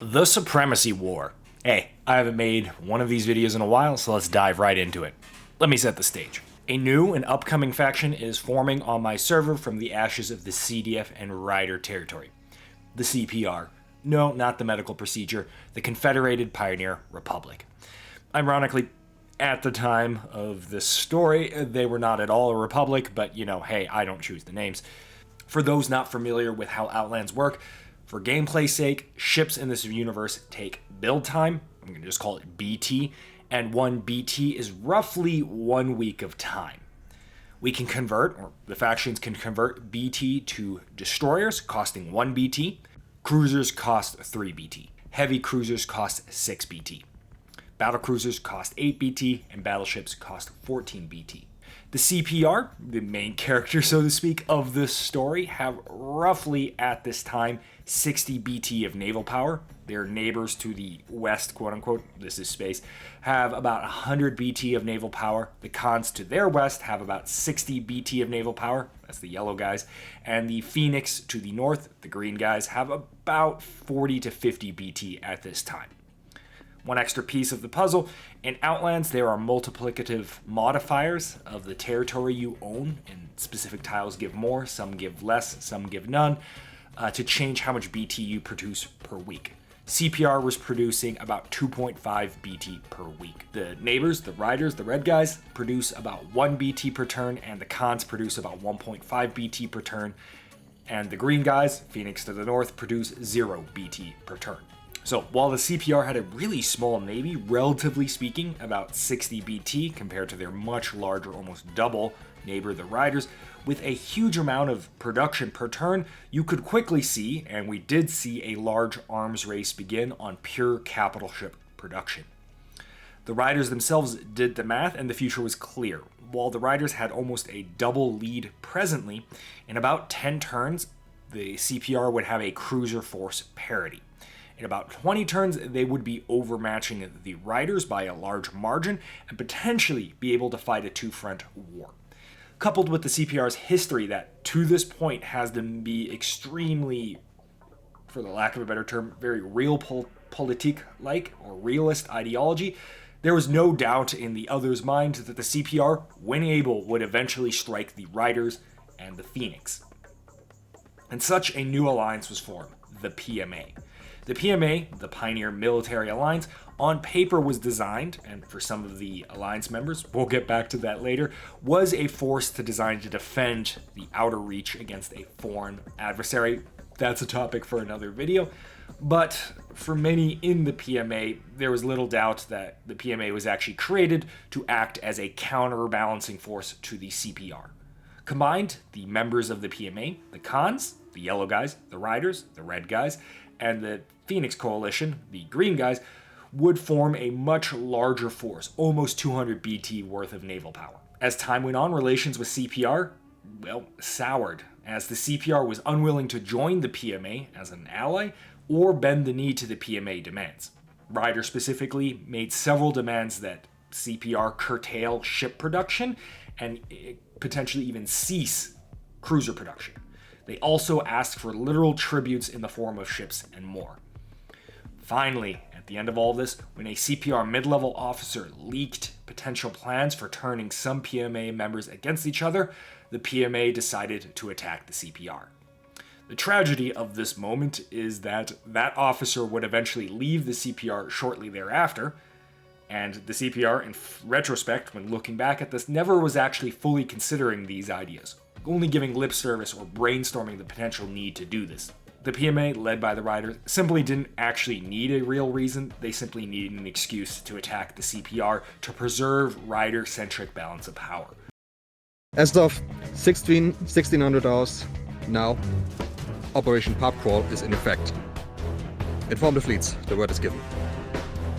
The Supremacy War. Hey, I haven't made one of these videos in a while, so let's dive right into it. Let me set the stage. A new and upcoming faction is forming on my server from the ashes of the CDF and Rider territory. The CPR. No, not the medical procedure. The Confederated Pioneer Republic. Ironically, at the time of this story, they were not at all a republic, but hey, I don't choose the names. For those not familiar with how Outlands work, for gameplay's sake, ships in this universe take build time, I'm going to just call it BT, and 1 BT is roughly 1 week of time. We can convert, or the factions can convert BT to destroyers, costing 1 BT. Cruisers cost 3 BT. Heavy cruisers cost 6 BT. Battlecruisers cost 8 BT, and battleships cost 14 BT. The CPR, the main character, so to speak, of this story, have roughly, at this time, 60 BT of naval power. Their neighbors to the west, quote-unquote, this is space, have about 100 BT of naval power. The cons to their west have about 60 BT of naval power. That's the yellow guys. And the Phoenix to the north, the green guys, have about 40 to 50 BT at this time. One extra piece of the puzzle, in Outlands there are multiplicative modifiers of the territory you own, and specific tiles give more, some give less, some give none, to change how much BT you produce per week. CPR was producing about 2.5 BT per week. The neighbors, the riders, the red guys, produce about 1 BT per turn, and the cons produce about 1.5 BT per turn, and the green guys, Phoenix to the north, produce 0 BT per turn. So while the CPR had a really small navy, relatively speaking, about 60 BT compared to their much larger, almost double neighbor, the Riders, with a huge amount of production per turn, you could quickly see, and we did see, a large arms race begin on pure capital ship production. The Riders themselves did the math, and the future was clear. While the Riders had almost a double lead presently, in about 10 turns, the CPR would have a cruiser force parity. In about 20 turns, they would be overmatching the Riders by a large margin and potentially be able to fight a two-front war. Coupled with the CPR's history that, to this point, has them be extremely, for the lack of a better term, very realpolitik-like or realist ideology, there was no doubt in the others' mind that the CPR, when able, would eventually strike the Riders and the Phoenix. And such a new alliance was formed, the PMA. The PMA, the Pioneer Military Alliance, on paper was designed, and for some of the Alliance members, we'll get back to that later, was a force designed to defend the outer reach against a foreign adversary. That's a topic for another video. But for many in the PMA, there was little doubt that the PMA was actually created to act as a counterbalancing force to the CPR. Combined, the members of the PMA, the cons, the yellow guys, the riders, the red guys, and the Phoenix Coalition, the green guys, would form a much larger force, almost 200 BT worth of naval power. As time went on, relations with CPR, soured, as the CPR was unwilling to join the PMA as an ally or bend the knee to the PMA demands. Ryder specifically made several demands that CPR curtail ship production and potentially even cease cruiser production. They also asked for literal tributes in the form of ships and more. Finally, at the end of all this, when a CPR mid-level officer leaked potential plans for turning some PMA members against each other, the PMA decided to attack the CPR. The tragedy of this moment is that that officer would eventually leave the CPR shortly thereafter, and the CPR, in retrospect, when looking back at this, never was actually fully considering these ideas, only giving lip service or brainstorming the potential need to do this. The PMA, led by the Riders, simply didn't actually need a real reason, they simply needed an excuse to attack the CPR to preserve Rider-centric balance of power. As of 1600 hours now, Operation Pub Crawl is in effect. Inform the fleets, the word is given.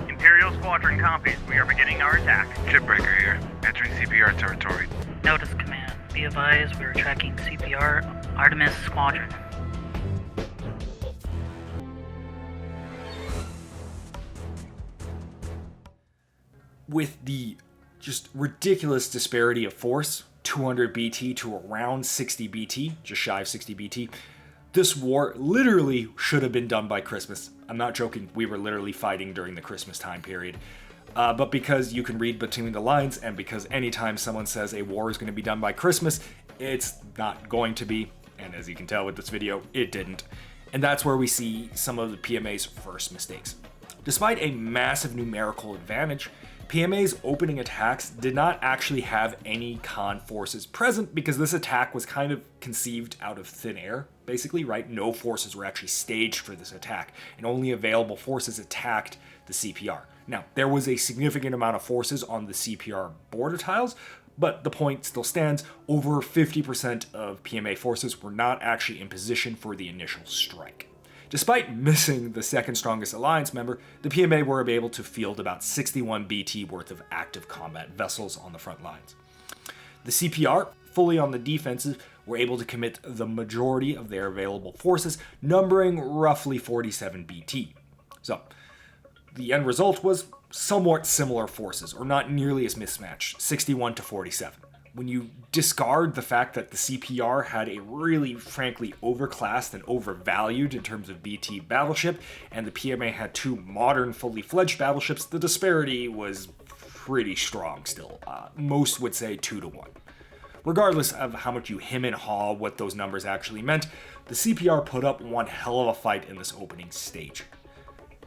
Imperial Squadron copies, we are beginning our attack. Shipbreaker here, entering CPR territory. Notice command. Be advised, we are tracking CPR Artemis Squadron. With the just ridiculous disparity of force, 200 BT to around 60 BT, just shy of 60 BT, this war literally should have been done by Christmas. I'm not joking, we were literally fighting during the Christmas time period. But because you can read between the lines, and because anytime someone says a war is going to be done by Christmas, it's not going to be. And as you can tell with this video, it didn't. And that's where we see some of the PMA's first mistakes. Despite a massive numerical advantage, PMA's opening attacks did not actually have any con forces present because this attack was kind of conceived out of thin air, basically, right? No forces were actually staged for this attack, and only available forces attacked the CPR. Now, there was a significant amount of forces on the CPR border tiles, but the point still stands. Over 50% of PMA forces were not actually in position for the initial strike. Despite missing the second strongest alliance member, the PMA were able to field about 61 BT worth of active combat vessels on the front lines. The CPR, fully on the defensive, were able to commit the majority of their available forces, numbering roughly 47 BT. So, the end result was somewhat similar forces, or not nearly as mismatched, 61 to 47. When you discard the fact that the CPR had a really, frankly, overclassed and overvalued in terms of BT battleship, and the PMA had two modern, fully fledged battleships, the disparity was pretty strong still. Most would say 2 to 1. Regardless of how much you hem and haw what those numbers actually meant, the CPR put up one hell of a fight in this opening stage.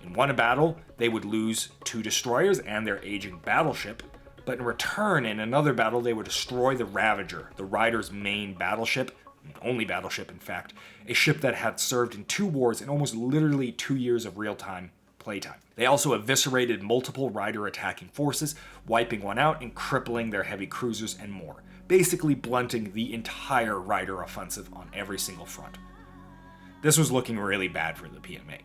In one battle, they would lose 2 destroyers and their aging battleship, but in return, in another battle, they would destroy the Ravager, the Rider's main battleship, only battleship in fact, a ship that had served in 2 wars and almost literally 2 years of real-time playtime. They also eviscerated multiple Rider attacking forces, wiping one out and crippling their heavy cruisers and more, basically blunting the entire Rider offensive on every single front. This was looking really bad for the PMA.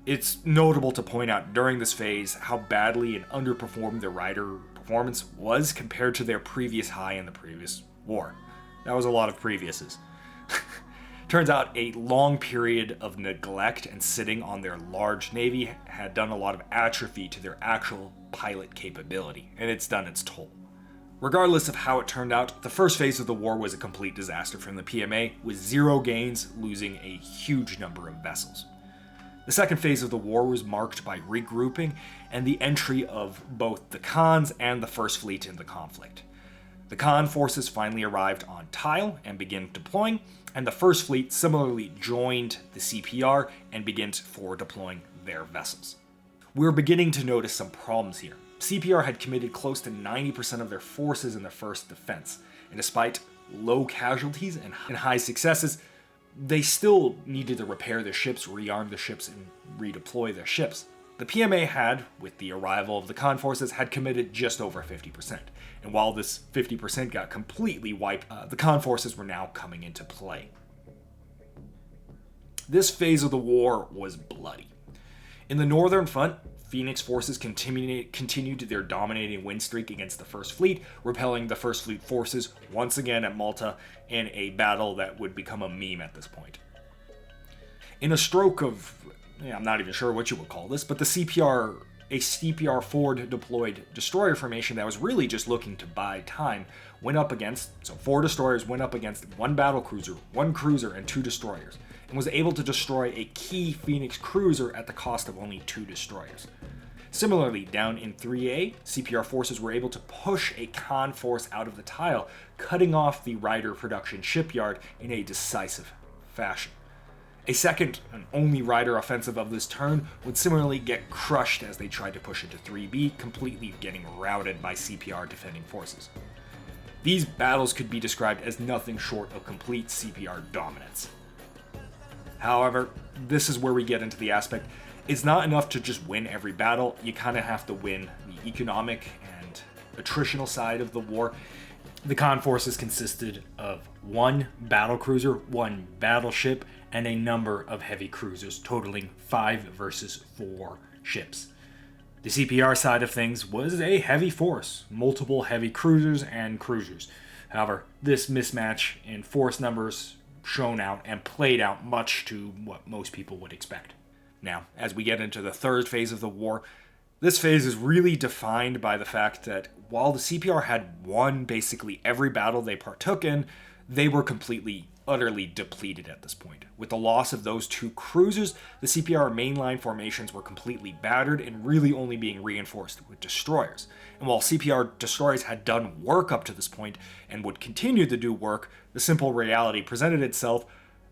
It's notable to point out during this phase how badly and underperformed their Rider performance was compared to their previous high in the previous war. That was a lot of previous's. Turns out a long period of neglect and sitting on their large navy had done a lot of atrophy to their actual pilot capability, and it's done its toll. Regardless of how it turned out, the first phase of the war was a complete disaster from the PMA, with 0 gains, losing a huge number of vessels. The second phase of the war was marked by regrouping and the entry of both the Khans and the First Fleet in the conflict. The Khan forces finally arrived on tile and began deploying, and the First Fleet similarly joined the CPR and began for deploying their vessels. We were beginning to notice some problems here. CPR had committed close to 90% of their forces in the first defense, and despite low casualties and high successes, they still needed to repair their ships, rearm the ships, and redeploy their ships. The PMA had, with the arrival of the Khan forces, had committed just over 50%. And while this 50% got completely wiped, the Khan forces were now coming into play. This phase of the war was bloody. In the northern front, Phoenix forces continued their dominating win streak against the First Fleet, repelling the First Fleet forces once again at Malta in a battle that would become a meme at this point. In a stroke of, I'm not even sure what you would call this, but a CPR forward deployed destroyer formation that was really just looking to buy time, went up against, so 4 destroyers went up against 1 battlecruiser, 1 cruiser, and 2 destroyers, and was able to destroy a key Phoenix cruiser at the cost of only 2 destroyers. Similarly, down in 3A, CPR forces were able to push a Khan force out of the tile, cutting off the Rider production shipyard in a decisive fashion. A second and only Rider offensive of this turn would similarly get crushed as they tried to push into 3B, completely getting routed by CPR defending forces. These battles could be described as nothing short of complete CPR dominance. However, this is where we get into the aspect, it's not enough to just win every battle, you kind of have to win the economic and attritional side of the war. The Khan forces consisted of 1 battlecruiser, 1 battleship, and a number of heavy cruisers, totaling 5 versus 4 ships. The CPR side of things was a heavy force, multiple heavy cruisers and cruisers. However, this mismatch in force numbers shone out and played out much to what most people would expect. Now, as we get into the third phase of the war, this phase is really defined by the fact that while the CPR had won basically every battle they partook in, they were completely utterly depleted at this point. With the loss of those 2 cruisers, the CPR mainline formations were completely battered and really only being reinforced with destroyers. And while CPR destroyers had done work up to this point and would continue to do work, the simple reality presented itself: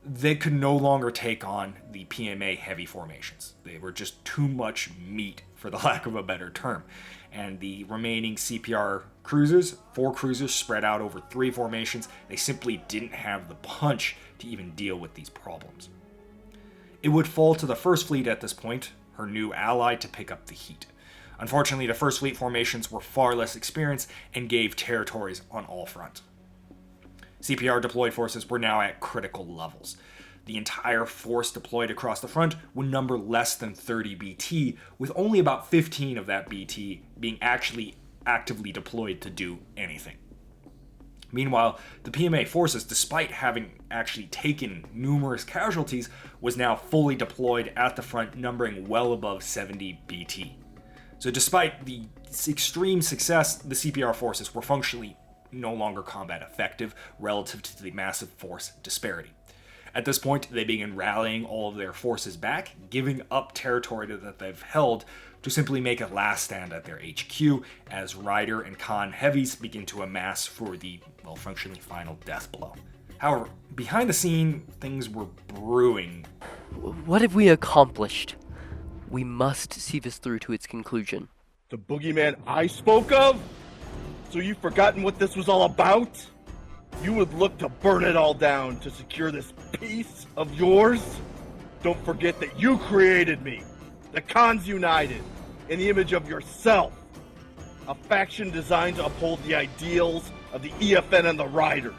they could no longer take on the PMA heavy formations. They were just too much meat, for the lack of a better term. And the remaining CPR cruisers, 4 cruisers spread out over 3 formations, they simply didn't have the punch to even deal with these problems. It would fall to the First Fleet at this point, her new ally, to pick up the heat. Unfortunately, the First Fleet formations were far less experienced and gave territories on all fronts. CPR deployed forces were now at critical levels. The entire force deployed across the front would number less than 30 BT, with only about 15 of that BT being actually actively deployed to do anything. Meanwhile, the PMA forces, despite having actually taken numerous casualties, was now fully deployed at the front, numbering well above 70 BT. So despite the extreme success, the CPR forces were functionally no longer combat effective relative to the massive force disparity. At this point, they begin rallying all of their forces back, giving up territory that they've held to simply make a last stand at their HQ as Ryder and Khan heavies begin to amass for the, well, functionally final death blow. However, behind the scene, things were brewing. What have we accomplished? We must see this through to its conclusion. The boogeyman I spoke of? So you've forgotten what this was all about? You would look to burn it all down to secure this piece of yours? Don't forget that you created me, the Khans United, in the image of yourself. A faction designed to uphold the ideals of the EFN and the Riders.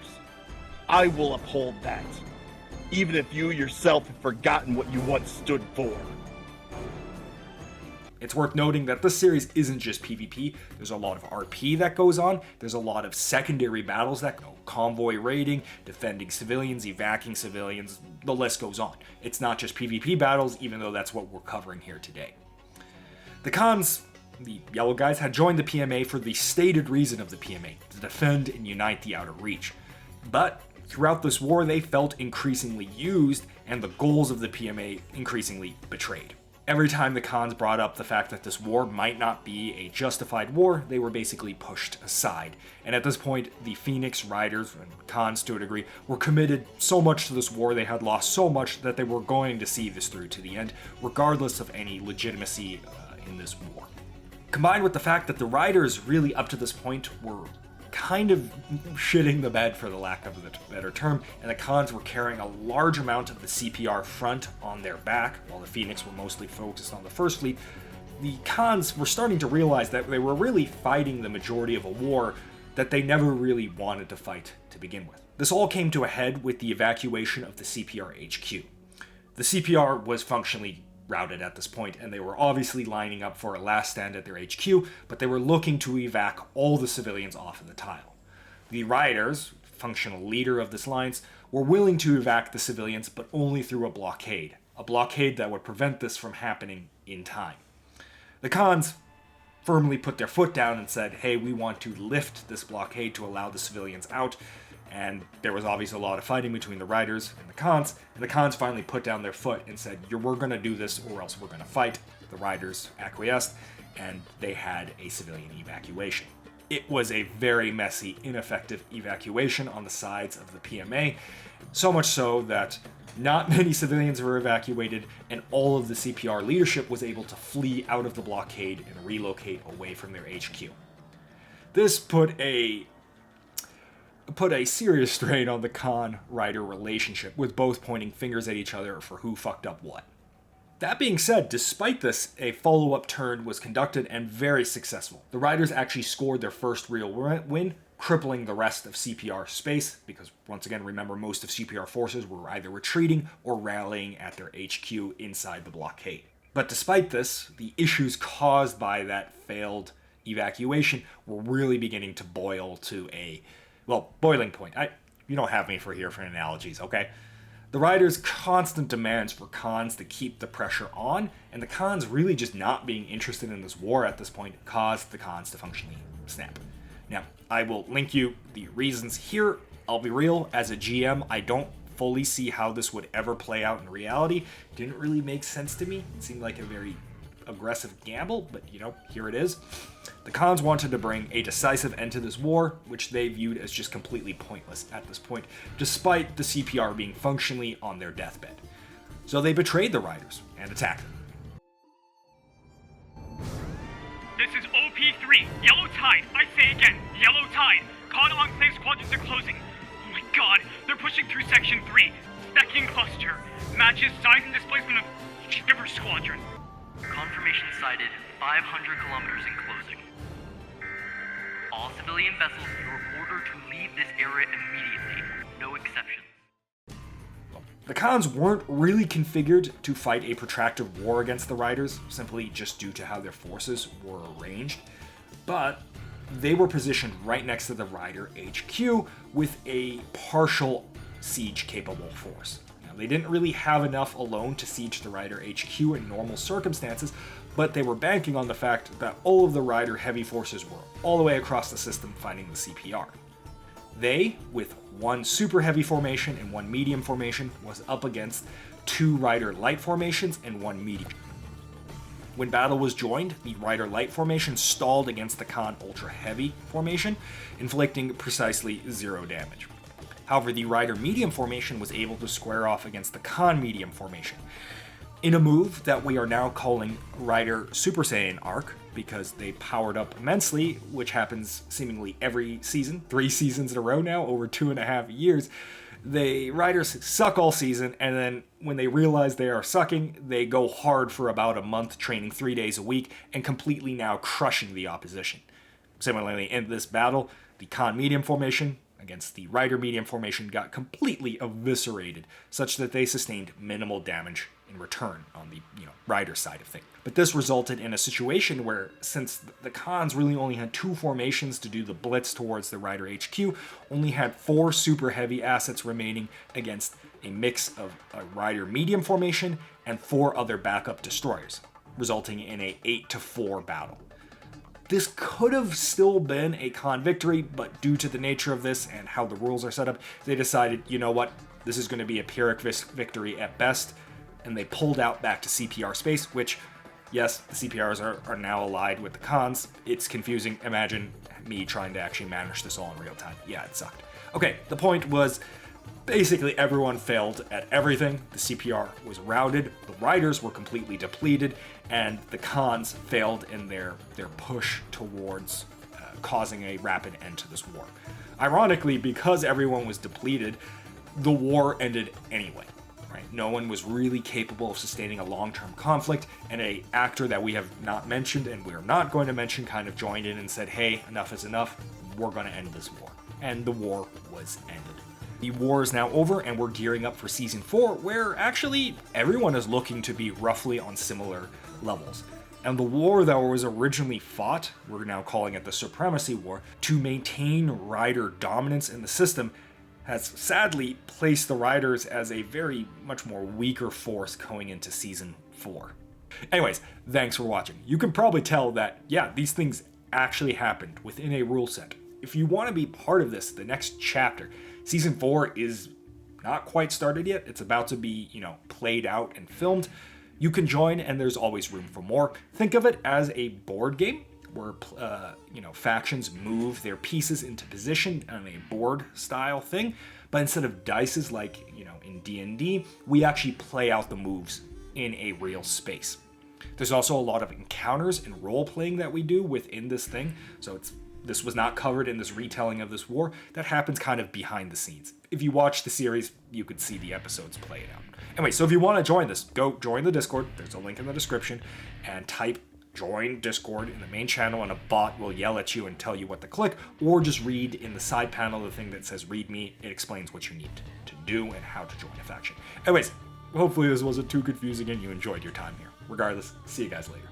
I will uphold that, even if you yourself have forgotten what you once stood for. It's worth noting that this series isn't just PvP. There's a lot of RP that goes on. There's a lot of secondary battles that go: convoy raiding, defending civilians, evacuating civilians, the list goes on. It's not just PvP battles, even though that's what we're covering here today. The Khans, the yellow guys, had joined the PMA for the stated reason of the PMA: to defend and unite the Outer Reach. But throughout this war, they felt increasingly used, and the goals of the PMA increasingly betrayed. Every time the Khans brought up the fact that this war might not be a justified war, they were basically pushed aside. And at this point, the Phoenix Riders, and Khans to a degree, were committed so much to this war, they had lost so much that they were going to see this through to the end, regardless of any legitimacy in this war. Combined with the fact that the Riders really up to this point were kind of shitting the bed, for the lack of a better term, and the Khans were carrying a large amount of the CPR front on their back, while the Phoenix were mostly focused on the First Fleet. The Khans were starting to realize that they were really fighting the majority of a war that they never really wanted to fight to begin with. This all came to a head with the evacuation of the CPR HQ. The CPR was functionally routed at this point, and they were obviously lining up for a last stand at their HQ, but they were looking to evac all the civilians off of the tile. The Riders, functional leader of this alliance, were willing to evac the civilians, but only through a blockade that would prevent this from happening in time. The Khans firmly put their foot down and said, hey, we want to lift this blockade to allow the civilians out. And there was obviously a lot of fighting between the Riders and the Khans finally put down their foot and said, we're going to do this or else we're going to fight. The Riders acquiesced, and they had a civilian evacuation. It was a very messy, ineffective evacuation on the sides of the PMA, so much so that not many civilians were evacuated, and all of the CPR leadership was able to flee out of the blockade and relocate away from their HQ. This put a serious strain on the Khan-Ryder relationship, with both pointing fingers at each other for who fucked up what. That being said, despite this, a follow-up turn was conducted and very successful. The Riders actually scored their first real win, crippling the rest of CPR space, because once again, remember, most of CPR forces were either retreating or rallying at their HQ inside the blockade. But despite this, the issues caused by that failed evacuation were really beginning to boil to a boiling point. You don't have me for analogies, okay? The Riders' constant demands for Khans to keep the pressure on, and the Khans really just not being interested in this war at this point, caused the Khans to functionally snap. Now, I will link you the reasons here. I'll be real, as a GM, I don't fully see how this would ever play out in reality. Didn't really make sense to me. It seemed like a very aggressive gamble, but here it is. The Khans wanted to bring a decisive end to this war, which they viewed as just completely pointless at this point, despite the CPR being functionally on their deathbed. So they betrayed the riders and attacked them. This is OP3, Yellow Tide. I say again, Yellow Tide. Khan Enclave squadrons are closing. Oh my god, they're pushing through Section 3. Stacking cluster. Matches size and displacement of Shiver Squadron. Confirmation sighted 500 kilometers in closing. All civilian vessels, you are ordered to leave this area immediately. No exceptions. The Khans weren't really configured to fight a protracted war against the Riders, simply just due to how their forces were arranged, but they were positioned right next to the Rider HQ with a partial siege-capable force. Now, they didn't really have enough alone to siege the Rider HQ in normal circumstances, but they were banking on the fact that all of the Rider heavy forces were all the way across the system fighting the CPR. They, with one super heavy formation and one medium formation, was up against two Rider light formations and one medium. When battle was joined, the Rider light formation stalled against the Khan ultra heavy formation, inflicting precisely 0 damage. However, the Rider medium formation was able to square off against the Khan medium formation, in a move that we are now calling Rider Super Saiyan Arc, because they powered up immensely, which happens seemingly every season, 3 seasons in a row now, over 2.5 years. The Riders suck all season, and then when they realize they are sucking, they go hard for about a month, training 3 days a week, and completely now crushing the opposition. Similarly, in this battle, the Khan medium formation against the Rider medium formation got completely eviscerated, such that they sustained minimal damage in return on the Rider side of things. But this resulted in a situation where, since the Khans really only had 2 formations to do the blitz towards the Rider HQ, only had 4 super heavy assets remaining against a mix of a Rider medium formation and 4 other backup destroyers, resulting in a 8-4 battle. This could have still been a Khan victory, but due to the nature of this and how the rules are set up, they decided, you know what, this is going to be a Pyrrhic victory at best, and they pulled out back to CPR space, which, yes, the CPRs are now allied with the Khans. It's confusing. Imagine me trying to actually manage this all in real time. Yeah, it sucked. Okay, the point was, basically everyone failed at everything. The CPR was routed, the Riders were completely depleted, and the Khans failed in their push towards causing a rapid end to this war. Ironically, because everyone was depleted, the war ended anyway. Right? No one was really capable of sustaining a long-term conflict, and an actor that we have not mentioned and we're not going to mention kind of joined in and said, hey, enough is enough, we're going to end this war. And the war was ended. The war is now over, and we're gearing up for Season 4, where actually everyone is looking to be roughly on similar levels. And the war that was originally fought, we're now calling it the Supremacy War, to maintain Rider dominance in the system, has sadly placed the Riders as a very much more weaker force going into Season 4. Anyways, thanks for watching. You can probably tell that, yeah, these things actually happened within a rule set. If you want to be part of this, the next chapter, Season 4 is not quite started yet. It's about to be, played out and filmed. You can join, and there's always room for more. Think of it as a board game where, factions move their pieces into position on a board style thing. But instead of dices like, in D&D, we actually play out the moves in a real space. There's also a lot of encounters and role-playing that we do within this thing. So this was not covered in this retelling of this war. That happens kind of behind the scenes. If you watch the series, you could see the episodes played out. Anyway, so if you want to join this, go join the Discord. There's a link in the description, and type join Discord in the main channel, and a bot will yell at you and tell you what to click, or just read in the side panel the thing that says read me. It explains what you need to do and how to join a faction. Anyways, hopefully this wasn't too confusing and you enjoyed your time here. Regardless, see you guys later.